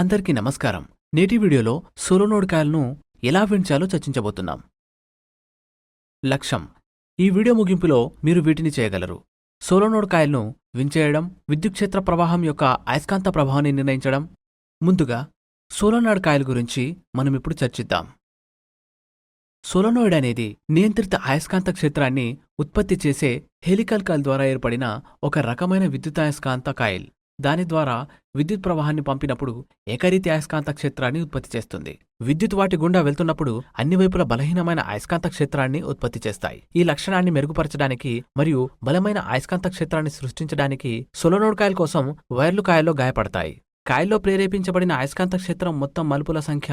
అందరికీ నమస్కారం. నేటి వీడియోలో సోలోనోడ్ కాయిల్ను ఎలా పెంచాలో చర్చించబోతున్నాం. లక్ష్యం: ఈ వీడియో ముగింపులో మీరు వీటిని చేయగలరు. సోలోనోడ్ కాయిల్ను వించేయడం, విద్యుత్ క్షేత్ర ప్రవాహం యొక్క అయస్కాంత ప్రభావాన్ని నిర్ణయించడం. ముందుగా సోలోనాయిడ్ కాయిల్ గురించి మనమిప్పుడు చర్చిద్దాం. సోలోనాయిడ్ అనేది నియంత్రిత అయస్కాంత క్షేత్రాన్ని ఉత్పత్తి చేసే హెలికల్ కాయిల్ ద్వారా ఏర్పడిన ఒక రకమైన విద్యుదయస్కాంత కాయిల్. దాని ద్వారా విద్యుత్ ప్రవాహాన్ని పంపినప్పుడు ఏకరీతి అయస్కాంత క్షేత్రాన్ని ఉత్పత్తి చేస్తుంది. విద్యుత్ వాటి గుండా వెళ్తున్నప్పుడు అన్ని వైపుల బలహీనమైన అయస్కాంత క్షేత్రాన్ని ఉత్పత్తి చేస్తాయి. ఈ లక్షణాన్ని మెరుగుపరచడానికి మరియు బలమైన అయస్కాంత క్షేత్రాన్ని సృష్టించడానికి సోలోనోయిడ్ కాయిల్ కోసం వైర్లు కాయిల్లో గాయపడతాయి. కాయిల్లో ప్రేరేపించబడిన అయస్కాంత క్షేత్రం మొత్తం మలుపుల సంఖ్య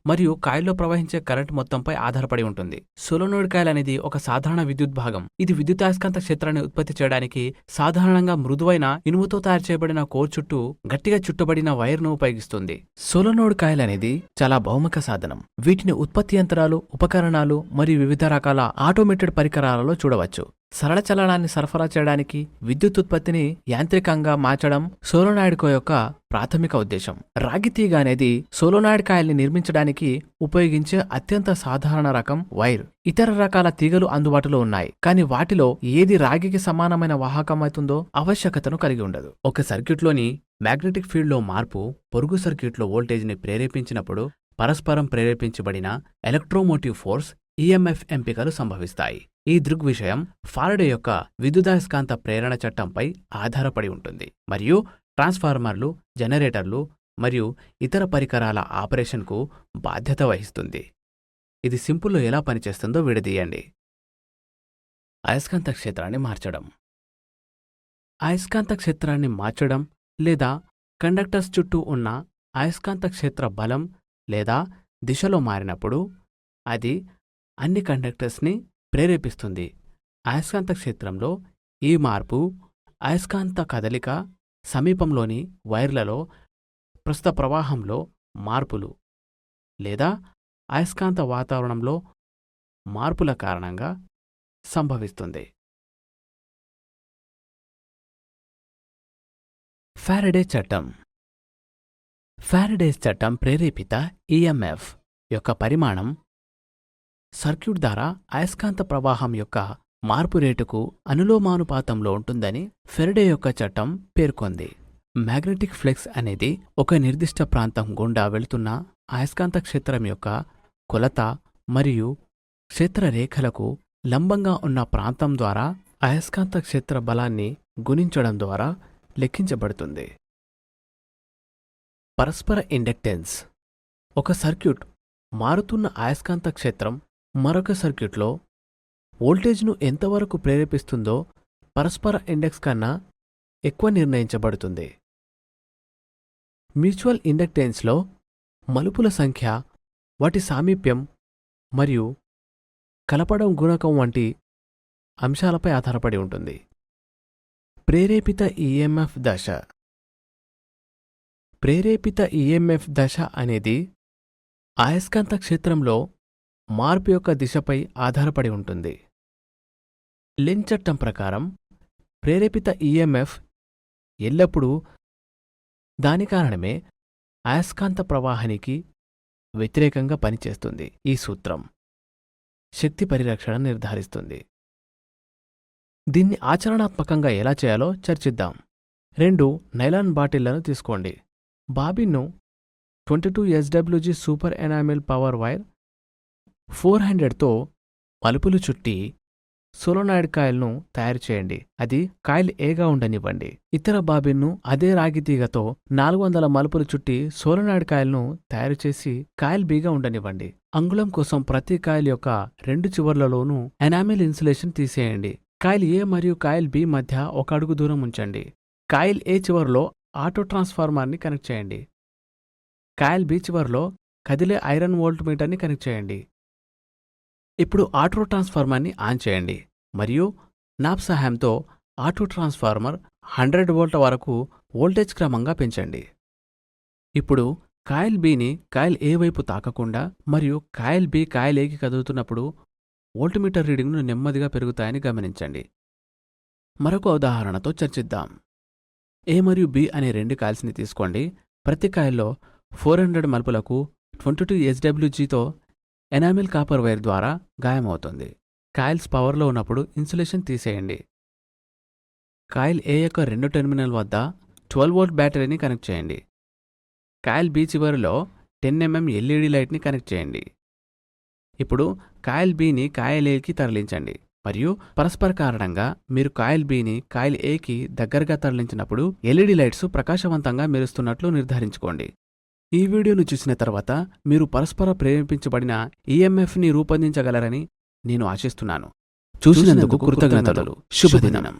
మరియు కాయిల్లో ప్రవహించే కరెంట్ మొత్తంపై ఆధారపడి ఉంటుంది. సోలోనోయిడ్ కాయిల్ అనేది ఒక సాధారణ విద్యుత్ భాగం. ఇది విద్యుత్ అయస్కాంత క్షేత్రాన్ని ఉత్పత్తి చేయడానికి సాధారణంగా మృదువైన ఇనుముతో తయారు చేయబడిన కోర్ చుట్టూ గట్టిగా చుట్టబడిన వైర్ను ఉపయోగిస్తుంది. సోలోనోయిడ్ కాయిల్ అనేది చాలా బహుముఖ సాధనం. వీటిని ఉత్పత్తి యంత్రాలు, ఉపకరణాలు మరియు వివిధ రకాల ఆటోమేటెడ్ పరికరాలలో చూడవచ్చు. సరళ చలనాన్ని సరఫరా చేయడానికి విద్యుత్ ఉత్పత్తిని యాంత్రికంగా మార్చడం సోలోనాయిడ్ కాయిల్ యొక్క ప్రాథమిక ఉద్దేశం. రాగి తీగ అనేది సోలోనాయిడ్ కాయిల్ని నిర్మించడానికి ఉపయోగించే అత్యంత సాధారణ రకం వైర్. ఇతర రకాల తీగలు అందుబాటులో ఉన్నాయి, కానీ వాటిలో ఏది రాగికి సమానమైన వాహకమవుతుందో ఆవశ్యకతను కలిగి ఉండదు. ఒక సర్క్యూట్లోని మ్యాగ్నెటిక్ ఫీల్డ్లో మార్పు పొరుగు సర్క్యూట్లో వోల్టేజ్ని ప్రేరేపించినప్పుడు పరస్పరం ప్రేరేపించబడిన ఎలక్ట్రోమోటివ్ ఫోర్స్ ఈఎంఎఫ్ ఎంపికలు సంభవిస్తాయి. ఈ దృగ్విషయం ఫారడే యొక్క విద్యుదయస్కాంత ప్రేరణ చట్టంపై ఆధారపడి ఉంటుంది మరియు ట్రాన్స్ఫార్మర్లు, జనరేటర్లు మరియు ఇతర పరికరాల ఆపరేషన్కు బాధ్యత వహిస్తుంది. ఇది సింపుల్లో ఎలా పనిచేస్తుందో విడదీయండి. అయస్కాంత క్షేత్రాన్ని మార్చడం. అయస్కాంత క్షేత్రాన్ని మార్చడం లేదా కండక్టర్స్ చుట్టూ ఉన్న అయస్కాంత క్షేత్ర బలం లేదా దిశలో మారినప్పుడు అది అన్ని కండక్టర్స్ని ప్రేరేపిస్తుంది. అయస్కాంత క్షేత్రంలో ఈ మార్పు అయస్కాంత కదలిక, సమీపంలోని వైర్లలో ప్రస్తుత ప్రవాహంలో మార్పులు లేదా అయస్కాంత వాతావరణంలో మార్పుల కారణంగా సంభవిస్తుంది. ఫారడే చట్టం. ఫారడేస్ చట్టం ప్రేరేపిత ఈఎంఎఫ్ యొక్క పరిమాణం సర్క్యూట్ ద్వారా అయస్కాంత ప్రవాహం యొక్క మార్పు రేటుకు అనులోమానుపాతంలో ఉంటుందని ఫెరడే యొక్క చట్టం పేర్కొంది. మ్యాగ్నెటిక్ ఫ్లక్స్ అనేది ఒక నిర్దిష్ట ప్రాంతం గుండా వెళుతున్న అయస్కాంత క్షేత్రం యొక్క కొలత మరియు క్షేత్ర రేఖలకు లంబంగా ఉన్న ప్రాంతం ద్వారా అయస్కాంత క్షేత్ర బలాన్ని గుణించడం ద్వారా లెక్కించబడుతుంది. పరస్పర ఇండక్టెన్స్. ఒక సర్క్యూట్ మారుతున్న అయస్కాంత క్షేత్రం మరొక సర్క్యూట్లో వోల్టేజ్ను ఎంతవరకు ప్రేరేపిస్తుందో పరస్పర ఇండెక్స్ కన్నా ఎక్కువ నిర్ణయించబడుతుంది. మ్యూచువల్ ఇండక్టెన్స్లో మలుపుల సంఖ్య, వాటి సామీప్యం మరియు కలపడం గుణకం వంటి అంశాలపై ఆధారపడి ఉంటుంది. ప్రేరేపిత ఈఎంఎఫ్ దశ. ప్రేరేపిత ఈఎంఎఫ్ దశ అనేది అయస్కాంత క్షేత్రంలో మార్పు యొక్క దిశపై ఆధారపడి ఉంటుంది. లెంజ్ చట్టం ప్రకారం ప్రేరేపిత ఈఎంఎఫ్ ఎల్లప్పుడూ దాని కారణమే అయస్కాంత ప్రవాహానికి వ్యతిరేకంగా పనిచేస్తుంది. ఈ సూత్రం శక్తి పరిరక్షణ నిర్ధారిస్తుంది. దీన్ని ఆచరణాత్మకంగా ఎలా చేయాలో చర్చిద్దాం. 2 నైలాన్ బాటిళ్లను తీసుకోండి. బాబిన్ను 22 SWG super enamel power wire 400తో మలుపులు చుట్టి సోలోనాయిడ్ కాయిల్ను తయారు చేయండి. అది కాయిల్ ఏగా ఉండనివ్వండి. ఇతర బాబిన్ను అదే రాగి తీగతో 400 మలుపులు చుట్టి సోలోనాయిడ్ కాయిల్ను తయారు చేసి కాయిల్ బీగా ఉండనివ్వండి. అంగుళం కోసం ప్రతి కాయిల్ యొక్క 2 చివర్లలోనూ ఎనామిల్ ఇన్సులేషన్ తీసేయండి. కాయిల్ ఏ మరియు కాయిల్ బి మధ్య 1 అడుగు దూరం ఉంచండి. కాయిల్ ఏ చివర్లో ఆటో ట్రాన్స్ఫార్మర్ని కనెక్ట్ చేయండి. కాయిల్ బి చివర్లో కదిలే ఐరన్ వోల్ట్ మీటర్ని కనెక్ట్ చేయండి. ఇప్పుడు ఆటో ట్రాన్స్ఫార్మర్ని ఆన్ చేయండి మరియు నాబ్ సహాయంతో ఆటో ట్రాన్స్ఫార్మర్ 100 వోల్ట్ల వరకు వోల్టేజ్ క్రమంగా పెంచండి. ఇప్పుడు కాయిల్ బిని కాయిల్ ఏ వైపు తాకకుండా మరియు కాయిల్ బి కాయిల్ ఏకి కదులుతున్నప్పుడు వోల్ట్మీటర్ రీడింగ్ను నెమ్మదిగా పెరుగుతాయని గమనించండి. మరొక ఉదాహరణతో చర్చిద్దాం. ఏ మరియు బి అనే 2 కాయిల్స్ని తీసుకోండి. ప్రతి కాయిల్లో 400 మలుపులకు 22 SWGతో ఎనామిల్ కాపర్ వైర్ ద్వారా గాయమవుతుంది. కాయిల్స్ పవర్లో ఉన్నప్పుడు ఇన్సులేషన్ తీసేయండి. కాయిల్ ఏ యొక్క 2 టెర్మినల్ వద్ద 12 వోల్ట్ బ్యాటరీని కనెక్ట్ చేయండి. కాయిల్ బి చివరిలో 10 mm LED లైట్ని కనెక్ట్ చేయండి. ఇప్పుడు కాయిల్ బిని కాయిల్ ఏకి తరలించండి మరియు పరస్పర కారణంగా మీరు కాయిల్ బిని కాయిల్ ఏకి దగ్గరగా తరలించినప్పుడు LED లైట్స్ ప్రకాశవంతంగా మెరుస్తున్నట్లు నిర్ధారించుకోండి. ఈ వీడియోను చూసిన తర్వాత మీరు పరస్పర ప్రేరేపించబడిన EMFని రూపొందించగలరని నేను ఆశిస్తున్నాను. చూసినందుకు కృతజ్ఞతలు. శుభదినం.